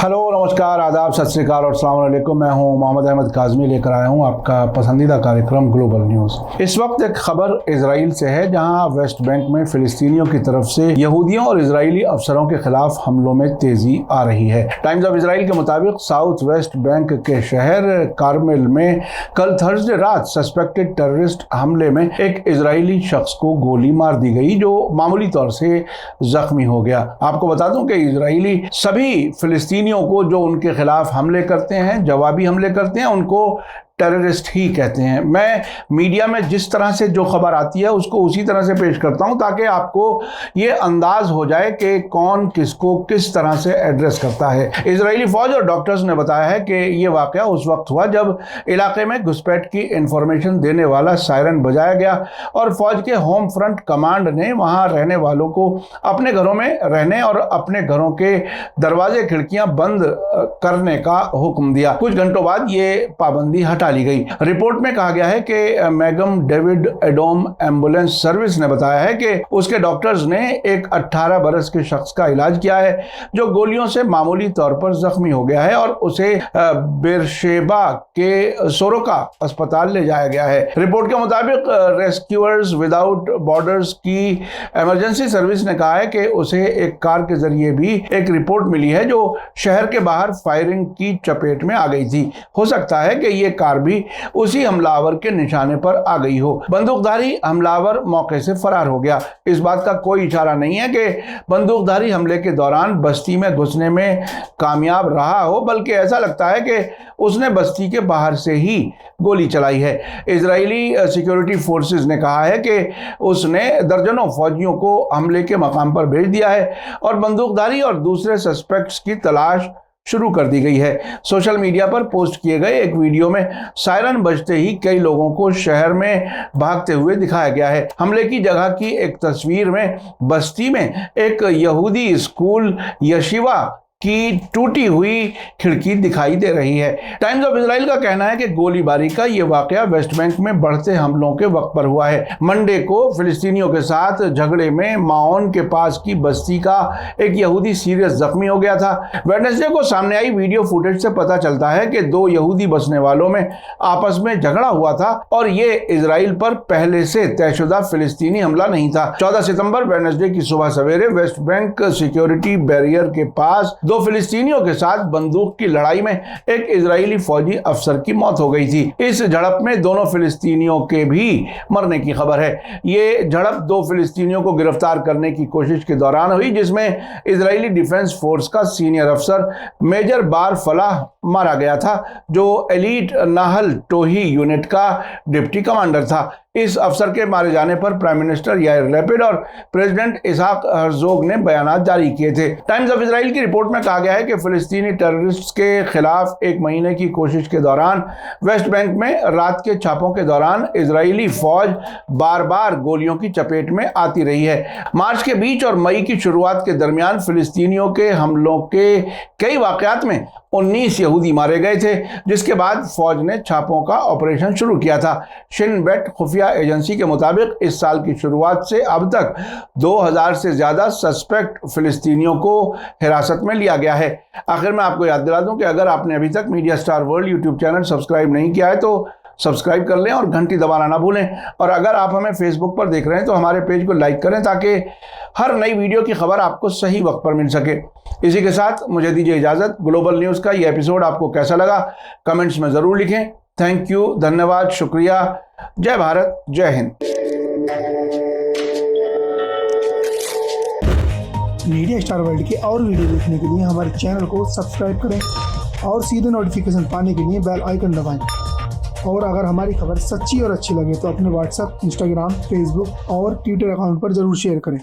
Hello, नमस्कार, आदाब, सत श्री अकाल और अस्सलाम वालेकुम। मैं हूं मोहम्मद अहमद काज़मी, लेकर आया हूं आपका पसंदीदा कार्यक्रम ग्लोबल न्यूज़। इस वक्त एक खबर इजराइल से है, जहां वेस्ट बैंक में फ़िलिस्तीनियों की तरफ से यहूदियों और इजरायली अफसरों के खिलाफ हमलों में तेजी आ रही है। टाइम्स ऑफ इजराइल के मुताबिक साउथ वेस्ट बैंक के शहर कारमेल में कल थर्सडे रात सस्पेक्टेड टेररिस्ट हमले में एक इजरायली शख्स को गोली मार दी गई, जो मामूली तौर से जख्मी हो गया। आपको बता दूं कि इजरायली सभी फिलिस्तीनियों को जो उनके खिलाफ हमले करते हैं, जवाबी हमले करते हैं, उनको टेररिस्ट ही कहते हैं। मैं मीडिया में जिस तरह से जो खबर आती है उसको उसी तरह से पेश करता हूं, ताकि आपको ये अंदाज हो जाए कि कौन किसको किस तरह से एड्रेस करता है। इजरायली फौज और डॉक्टर्स ने बताया है कि ये वाकया उस वक्त हुआ जब इलाके में घुसपैठ की इंफॉर्मेशन देने वाला सायरन बजाया गया और फौज के होम फ्रंट कमांड ने वहां रहने वालों को अपने घरों में रहने और अपने घरों के दरवाजे खिड़कियां बंद करने का हुक्म दिया। कुछ घंटों बाद ये पाबंदी हटा ली गई। रिपोर्ट में कहा गया है कि मैगम डेविड एडोम एम्बुलेंस सर्विस ने बताया है कि उसके डॉक्टर्स ने एक 18 बरस के शख्स का इलाज किया है, जो गोलियों से मामूली तौर पर जख्मी हो गया है और उसे बेरशेबा के सोरोका अस्पताल ले जाया गया है। रिपोर्ट के मुताबिक रेस्क्यूअर्स विदाउट बॉर्डर्स की इमरजेंसी सर्विस ने कहा है कि उसे एक कार के जरिए भी एक रिपोर्ट मिली है जो शहर के बाहर फायरिंग की चपेट में आ गई थी। हो सकता है कि यह कार भी उसी हमलावर के निशाने पर आ गई हो। बंदूकधारी हमलावर मौके से फरार हो गया। इस बात का कोई इशारा नहीं है कि बंदूकधारी हमले के दौरान बस्ती में घुसने में कामयाब रहा हो, बल्कि ऐसा लगता है कि उसने बस्ती के बाहर से ही गोली चलाई है। इजरायली सिक्योरिटी फोर्सेस ने कहा है कि उसने दर्जनों फौजियों को हमले के मकाम पर भेज दिया है और बंदूकधारी और दूसरे सस्पेक्ट्स की तलाश शुरू कर दी गई है। सोशल मीडिया पर पोस्ट किए गए एक वीडियो में सायरन बजते ही कई लोगों को शहर में भागते हुए दिखाया गया है। हमले की जगह की एक तस्वीर में बस्ती में एक यहूदी स्कूल यशीवा की टूटी हुई खिड़की दिखाई दे रही है। टाइम्स ऑफ इजराइल का कहना है कि गोलीबारी का यह वाकया वेस्ट बैंक में बढ़ते हमलों के वक्त पर हुआ है। मंडे को फिलिस्तीनियों के साथ झगड़े में माओन के पास की बस्ती का एक यहूदी सीरियस जख्मी हो गया था। वेडनेसडे को सामने आई वीडियो फुटेज से पता चलता है कि दो यहूदी बसने वालों में आपस में झगड़ा हुआ था और ये इजराइल पर पहले से तयशुदा फिलिस्तीनी हमला नहीं था। 14 सितंबर वेडनेसडे की सुबह सवेरे वेस्ट बैंक सिक्योरिटी बैरियर के पास दो फिलिस्तीनियों के साथ बंदूक की लड़ाई में एक इजरायली फौजी अफसर की मौत हो गई थी। इस झड़प में दोनों फिलिस्तीनियों के भी मरने की खबर है। ये झड़प दो फिलिस्तीनियों को गिरफ्तार करने की कोशिश के दौरान हुई, जिसमें इजरायली डिफेंस फोर्स का सीनियर अफसर मेजर बार फलाह मारा गया था, जो एलीट नाहल टोही यूनिट का डिप्टी कमांडर था। इस अफसर के मारे जाने पर प्राइम मिनिस्टर याइर लैपिड और प्रेसिडेंट इसहाक हर्जोग ने बयान जारी किए थे। टाइम्स ऑफ इजराइल की रिपोर्ट में कहा गया है कि फिलिस्तीनी टेररिस्ट्स के खिलाफ एक महीने की कोशिश के दौरान वेस्ट बैंक में रात के छापों के दौरान इजरायली फौज बार बार गोलियों की चपेट में आती रही है। मार्च के बीच और मई की शुरुआत के दरमियान फिलिस्तीनियों के हमलों के कई वाकयात में 19 यहूदी मारे गए थे, जिसके बाद फौज ने छापों का ऑपरेशन शुरू किया था। शिन बेट खुफिया एजेंसी के मुताबिक इस साल की शुरुआत से अब तक 2000 से ज्यादा सस्पेक्ट फिलिस्तीनियों को हिरासत में लिया गया है। आखिर में आपको याद दिला दूं कि अगर आपने अभी तक media star world YouTube channel subscribe नहीं किया है तो सब्सक्राइब कर लें और घंटी दबाना ना भूलें। और अगर आप हमें फेसबुक पर देख रहे हैं तो हमारे पेज को लाइक करें, ताकि हर नई वीडियो की खबर आपको सही वक्त पर मिल सके। इसी के साथ मुझे दीजिए इजाजत। ग्लोबल न्यूज़ का ये एपिसोड आपको कैसा लगा कमेंट्स में ज़रूर लिखें। थैंक यू, धन्यवाद, शुक्रिया। जय भारत, जय हिंद। मीडिया स्टार वर्ल्ड के और वीडियो देखने के लिए हमारे चैनल को सब्सक्राइब करें और सीधे नोटिफिकेशन पाने के लिए बेल आइकन दबाएं। और अगर हमारी खबर सच्ची और अच्छी लगे तो अपने व्हाट्सएप, इंस्टाग्राम, फेसबुक और ट्विटर अकाउंट पर जरूर शेयर करें।